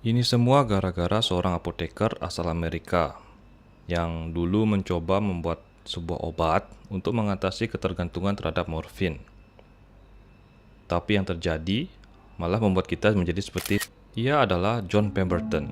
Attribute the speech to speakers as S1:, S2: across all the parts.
S1: Ini semua gara-gara seorang apoteker asal Amerika yang dulu mencoba membuat sebuah obat untuk mengatasi ketergantungan terhadap morfin. Tapi yang terjadi malah membuat kita menjadi seperti ia adalah John Pemberton,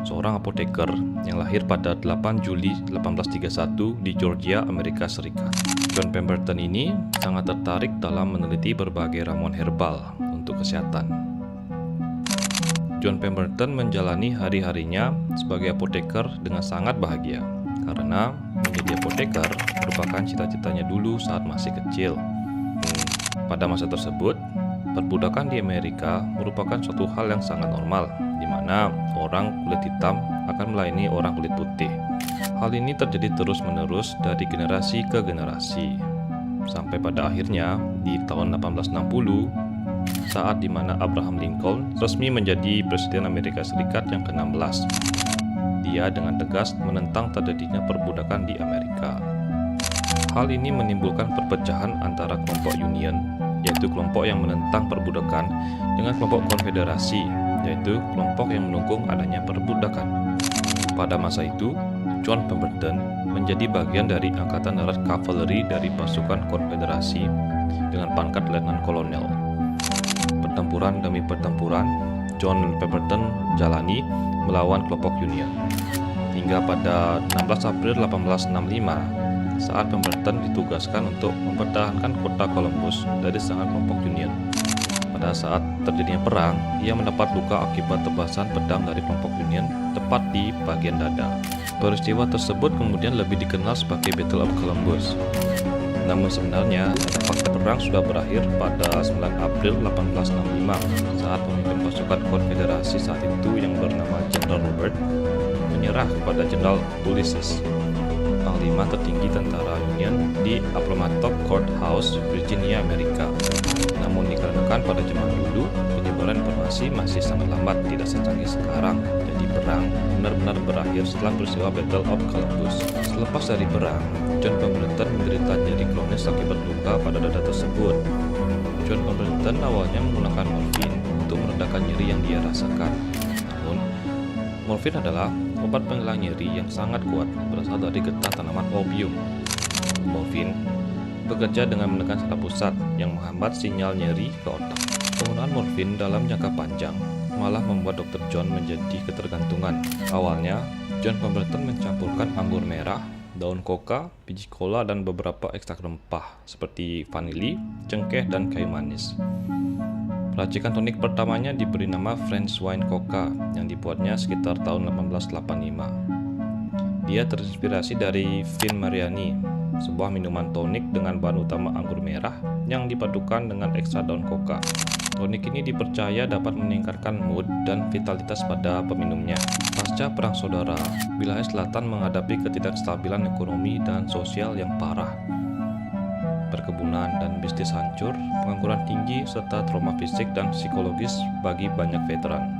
S1: seorang apoteker yang lahir pada 8 Juli 1831 di Georgia, Amerika Serikat. John Pemberton ini sangat tertarik dalam meneliti berbagai ramuan herbal untuk kesehatan. John Pemberton menjalani hari-harinya sebagai apoteker dengan sangat bahagia karena menjadi apoteker merupakan cita-citanya dulu saat masih kecil. Pada masa tersebut, perbudakan di Amerika merupakan suatu hal yang sangat normal, di mana orang kulit hitam akan melayani orang kulit putih. Hal ini terjadi terus-menerus dari generasi ke generasi, sampai pada akhirnya di tahun 1860, saat dimana Abraham Lincoln resmi menjadi Presiden Amerika Serikat yang ke-16. Dia dengan tegas menentang terjadinya perbudakan di Amerika. Hal ini menimbulkan perpecahan antara kelompok Union, yaitu kelompok yang menentang perbudakan, dengan kelompok Konfederasi, yaitu kelompok yang mendukung adanya perbudakan. Pada masa itu, John Pemberton menjadi bagian dari Angkatan Darat Kavaleri dari pasukan Konfederasi dengan pangkat Letnan Kolonel. Pertempuran demi pertempuran, John Pemberton jalani melawan kelompok Union. Hingga pada 16 April 1865, saat Pemberton ditugaskan untuk mempertahankan kota Columbus dari serangan kelompok Union. Pada saat terjadinya perang, ia mendapat luka akibat tebasan pedang dari kelompok Union tepat di bagian dada. Peristiwa tersebut kemudian lebih dikenal sebagai Battle of Columbus. Namun sebenarnya, fakta perang sudah berakhir pada 9 April 1865 saat pemimpin pasukan konfederasi saat itu yang bernama General Robert menyerah kepada General Ulysses, panglima tertinggi tentara Union di Appomattox Courthouse, Virginia, Amerika. Namun dikarenakan pada zaman dulu penyebaran informasi masih sangat lambat, tidak secanggih sekarang, jadi perang benar-benar berakhir setelah peristiwa Battle of Columbus. Selepas dari perang, John Pemberton menderita nyeri kronis akibat luka pada dada tersebut. John Pemberton awalnya menggunakan morfin untuk meredakan nyeri yang dia rasakan. Namun, morfin adalah obat penghilang nyeri yang sangat kuat berasal dari getah tanaman opium. Morfin bekerja dengan menekan saraf pusat yang menghambat sinyal nyeri ke otak. Penggunaan morfin dalam jangka panjang malah membuat Dr. John menjadi ketergantungan. Awalnya, John Pemberton mencampurkan anggur merah, daun koka, biji kola, dan beberapa ekstrak rempah seperti vanili, cengkeh, dan kayu manis. Racikan tonik pertamanya diberi nama French Wine Coca yang dibuatnya sekitar tahun 1885. Dia terinspirasi dari Vin Mariani, sebuah minuman tonik dengan bahan utama anggur merah yang dipadukan dengan ekstrak daun koka. Tonik ini dipercaya dapat meningkatkan mood dan vitalitas pada peminumnya. Pasca Perang Saudara, wilayah selatan menghadapi ketidakstabilan ekonomi dan sosial yang parah. Perkebunan dan bisnis hancur, pengangguran tinggi, serta trauma fisik dan psikologis bagi banyak veteran.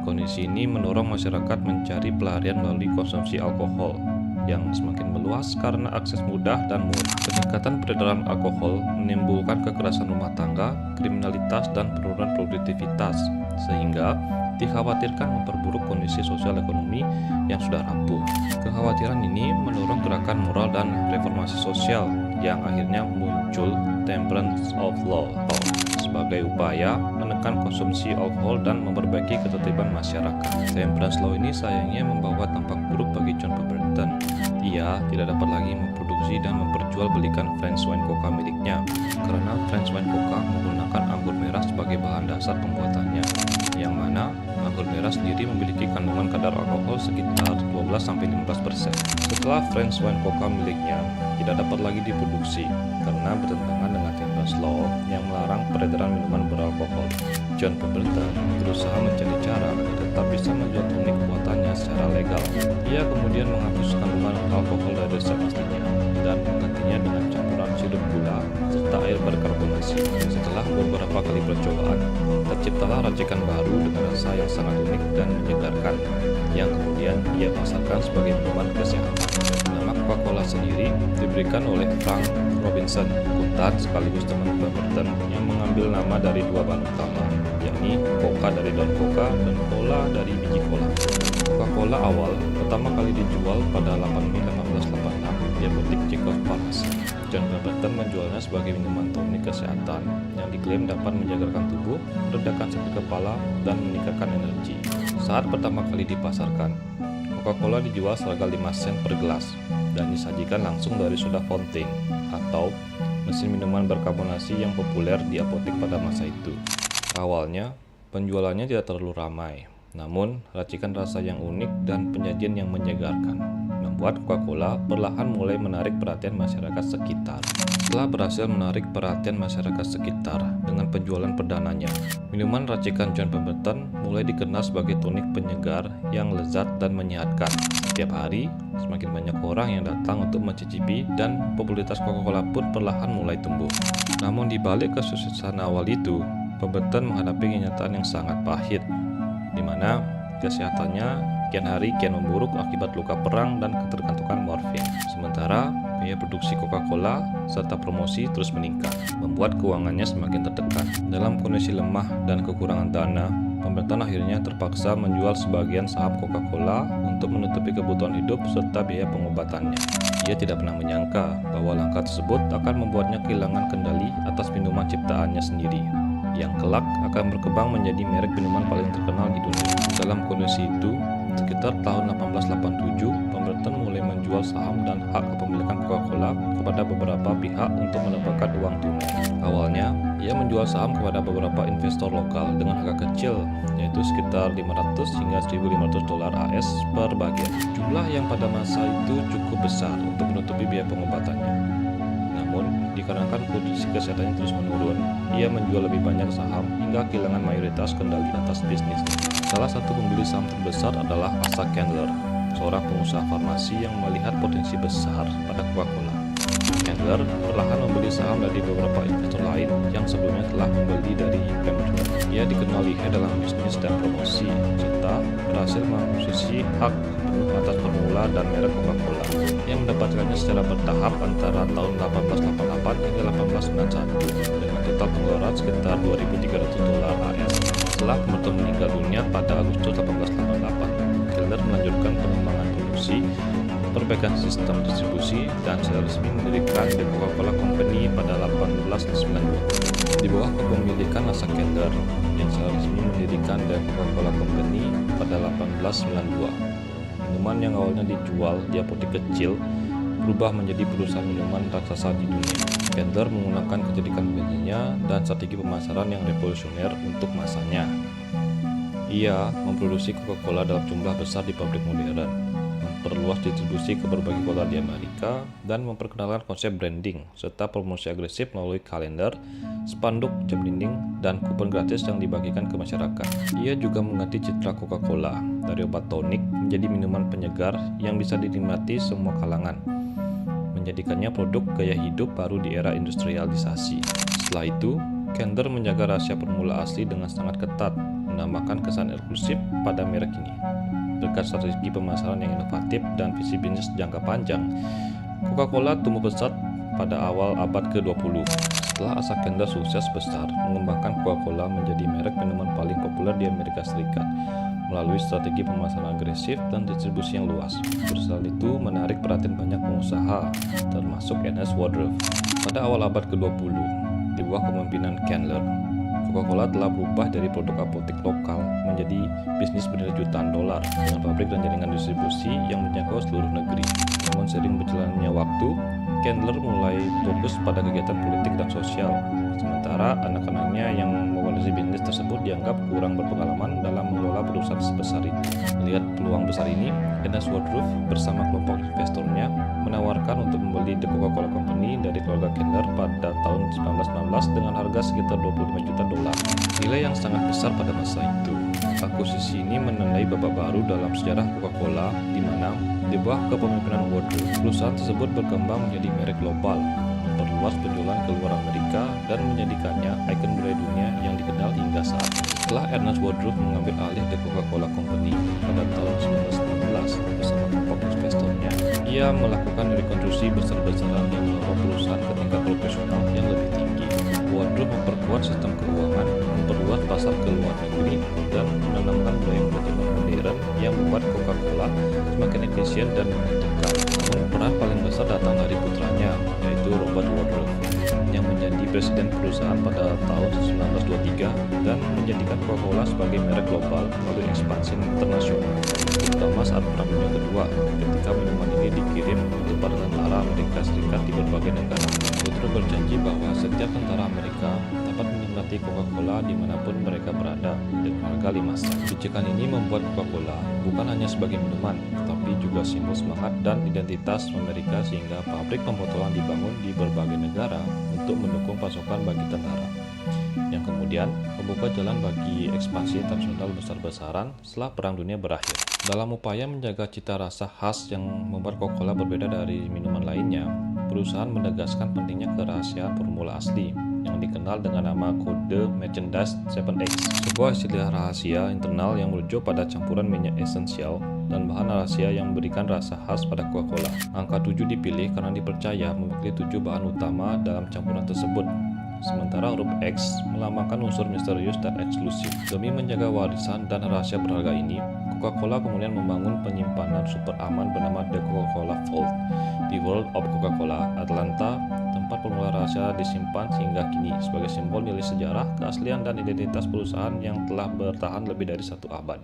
S1: Kondisi ini mendorong masyarakat mencari pelarian melalui konsumsi alkohol yang semakin meluas karena akses mudah dan murah. Peningkatan peredaran alkohol menimbulkan kekerasan rumah tangga, kriminalitas, dan penurunan produktivitas, sehingga dikhawatirkan memperburuk kondisi sosial ekonomi yang sudah rapuh. Kekhawatiran ini mendorong gerakan moral dan reformasi sosial yang akhirnya muncul Temperance of Law sebagai upaya menekan konsumsi alkohol dan memperbaiki ketertiban masyarakat. Temperance Law ini sayangnya membawa dampak buruk bagi John Pemberton. Ia tidak dapat lagi memproduksi dan memperjualbelikan French Wine Coca miliknya karena French Wine Coca menggunakan anggur merah sebagai bahan dasar pembuatannya, yang mana anggur merah sendiri memiliki kandungan kadar alkohol sekitar 12-15%. Setelah French Wine Coca miliknya tidak dapat lagi diproduksi karena bertentangan dengan Temperance Law yang melarang peredaran minuman beralkohol, John Pemberton berusaha mencari cara agar tetap bisa menjual tonik buatannya secara legal. Ia kemudian menghapus kandungan alkohol dari resep aslinya dan menggantinya dengan campuran sirup gula serta air berkarbonasi. Setelah beberapa kali percobaan, terciptalah racikan baru dengan rasa yang sangat unik dan menyegarkan, yang kemudian ia pasarkan sebagai minuman kesehatan. Nama Coca-Cola sendiri diberikan oleh Frank Robinson, kutat sekaligus teman Pemberton yang mengambil nama dari dua bahan utama, yakni Coca Coca dari daun coca, dan cola dari biji cola. Coca-Cola awal pertama kali dijual pada 8 Mei 1886 di apotek Checkers Pharmacy. John Pemberton menjualnya sebagai minuman tonik kesehatan yang diklaim dapat menjagarkan tubuh, meredakan sakit kepala, dan meningkatkan energi. Saat pertama kali dipasarkan, Coca-Cola dijual seharga 5 sen per gelas dan disajikan langsung dari soda fountain atau mesin minuman berkarbonasi yang populer di apotek pada masa itu. Awalnya, penjualannya tidak terlalu ramai, namun racikan rasa yang unik dan penyajian yang menyegarkan membuat Coca-Cola perlahan mulai menarik perhatian masyarakat sekitar. Setelah berhasil menarik perhatian masyarakat sekitar dengan penjualan perdananya, minuman racikan John Pemberton mulai dikenal sebagai tonik penyegar yang lezat dan menyehatkan. Setiap hari, semakin banyak orang yang datang untuk mencicipi dan popularitas Coca-Cola pun perlahan mulai tumbuh. Namun di balik kesuksesan awal itu, Pemberton menghadapi kenyataan yang sangat pahit, di mana kesehatannya kian hari kian memburuk akibat luka perang dan ketergantungan morfin. Sementara biaya produksi Coca-Cola serta promosi terus meningkat, membuat keuangannya semakin tertekan. Dalam kondisi lemah dan kekurangan dana, Pemberton akhirnya terpaksa menjual sebagian saham Coca-Cola untuk menutupi kebutuhan hidup serta biaya pengobatannya. Ia tidak pernah menyangka bahwa langkah tersebut akan membuatnya kehilangan kendali atas minuman ciptaannya sendiri, yang kelak akan berkembang menjadi merek minuman paling terkenal di dunia. Dalam kondisi itu, sekitar tahun 1887, Pemberton mulai menjual saham dan hak kepemilikan Coca-Cola kepada beberapa pihak untuk mendapatkan uang tunai. Awalnya, ia menjual saham kepada beberapa investor lokal dengan harga kecil, yaitu sekitar 500 hingga 1.500 dolar AS per bagian. Jumlah yang pada masa itu cukup besar untuk menutupi biaya pengobatannya. Namun, dikarenakan kondisi kesehatannya terus menurun, ia menjual lebih banyak saham hingga kehilangan mayoritas kendali atas bisnisnya. Salah satu pembeli saham terbesar adalah Asa Candler, seorang pengusaha farmasi yang melihat potensi besar pada Coca-Cola. Candler perlahan membeli saham dari beberapa investor lain yang sebelumnya telah membeli dari Pemberton. Ia dikenal lihai dalam bisnis dan promosi, serta berhasil mengakuisisi hak penuh atas formula dan merek Coca-Cola yang mendapatkannya secara bertahap antara tahun 1888 hingga 1891 dengan total pengeluaran sekitar 2.300 dolar AS. Setelah Pemberton meninggal dunia pada Agustus 1888, Candler melanjutkan pengembangan produksi, perbaikan sistem distribusi, dan secara resmi mendirikan The Coca-Cola Company pada 1892. Di bawah kepemilikan Asa Candler, yang secara resmi mendirikan The Coca-Cola Company pada 1892. Minuman yang awalnya dijual di apotek kecil berubah menjadi perusahaan minuman raksasa di dunia. Candler menggunakan kecerdikan bisnisnya dan strategi pemasaran yang revolusioner untuk masanya. Ia memproduksi Coca-Cola dalam jumlah besar di pabrik modern, memperluas distribusi ke berbagai kota di Amerika, dan memperkenalkan konsep branding serta promosi agresif melalui kalender, spanduk, jam dinding, dan kupon gratis yang dibagikan ke masyarakat. Ia juga mengganti citra Coca-Cola dari obat tonik menjadi minuman penyegar yang bisa dinikmati semua kalangan, menjadikannya produk gaya hidup baru di era industrialisasi. Setelah itu, Candler menjaga rahasia formula asli dengan sangat ketat, menambahkan kesan eksklusif pada merek ini. Berkat strategi pemasaran yang inovatif dan visi bisnis jangka panjang, Coca-Cola tumbuh pesat pada awal abad ke-20. Setelah Asa Candler sukses besar mengembangkan Coca-Cola menjadi merek minuman paling populer di Amerika Serikat melalui strategi pemasaran agresif dan distribusi yang luas. Perusahaan itu menarik perhatian banyak pengusaha, termasuk Ernest Woodruff. Pada awal abad ke-20, di bawah kepemimpinan Candler, Coca-Cola telah berubah dari produk apotek lokal menjadi bisnis bernilai jutaan dolar dengan pabrik dan jaringan distribusi yang menjangkau seluruh negeri. Namun seiring berjalannya waktu, Candler mulai fokus pada kegiatan politik dan sosial. Sementara anak-anaknya yang mewarisi bisnis tersebut dianggap kurang berpengalaman dalam mengelola perusahaan sebesar itu. Melihat peluang besar ini, Ernest Woodruff bersama kelompok investornya menawarkan untuk membeli The Coca-Cola Company dari keluarga Candler pada tahun 1919 dengan harga sekitar 25 juta dolar. Nilai yang sangat besar pada masa itu. Akuisisi ini menandai babak baru dalam sejarah Coca-Cola, di mana di bawah kepemimpinan Woodruff, perusahaan tersebut berkembang menjadi merek global, memperluas penjualan ke luar Amerika, dan menjadikannya ikon budaya dunia yang dikenal hingga saat ini. Setelah Ernest Woodruff mengambil alih The Coca-Cola Company pada tahun 1916 bersama kelompok investornya, ia melakukan rekonstruksi besar-besaran yang membawa perusahaan ke tingkat profesional yang lebih tinggi. Woodruff memperkuat sistem keuangan, memperluas memperluas pasar ke luar negeri, dan menanamkan budaya manajemen modern yang membuat Coca-Cola semakin efisien dan menguntungkan. Namun peran paling besar datang dari putranya, yaitu Robert Woodruff, yang menjadi presiden perusahaan pada tahun 1923 dan menjadikan Coca-Cola sebagai merek global melalui ekspansi internasional, terutama saat Perang Dunia Kedua, ketika minuman ini dikirim untuk para tentara Amerika Serikat di berbagai negara. Woodruff berjanji bahwa setiap tentara Amerika dapat menikmati Coca-Cola dimanapun mereka berada dengan harga 5 sen. Kebijakan ini membuat Coca-Cola bukan hanya sebagai minuman, tetapi juga simbol semangat dan identitas Amerika, sehingga pabrik pembotolan dibangun di berbagai negara untuk mendukung pasokan bagi tentara, yang kemudian membuka jalan bagi ekspansi internasional besar-besaran setelah Perang Dunia berakhir. Dalam upaya menjaga cita rasa khas yang membuat Coca-Cola berbeda dari minuman lainnya, perusahaan menegaskan pentingnya kerahasiaan formula asli yang dikenal dengan nama kode merchandise 7X, sebuah istilah rahasia internal yang merujuk pada campuran minyak esensial dan bahan rahasia yang memberikan rasa khas pada Coca-Cola. Angka 7 dipilih karena dipercaya mewakili 7 bahan utama dalam campuran tersebut, sementara huruf X melambangkan unsur misterius dan eksklusif. Demi menjaga warisan dan rahasia berharga ini, Coca-Cola kemudian membangun penyimpanan super aman bernama The Coca-Cola Vault di World of Coca-Cola, Atlanta, tempat formula rahasia disimpan hingga kini sebagai simbol nilai sejarah, keaslian, dan identitas perusahaan yang telah bertahan lebih dari 1 abad.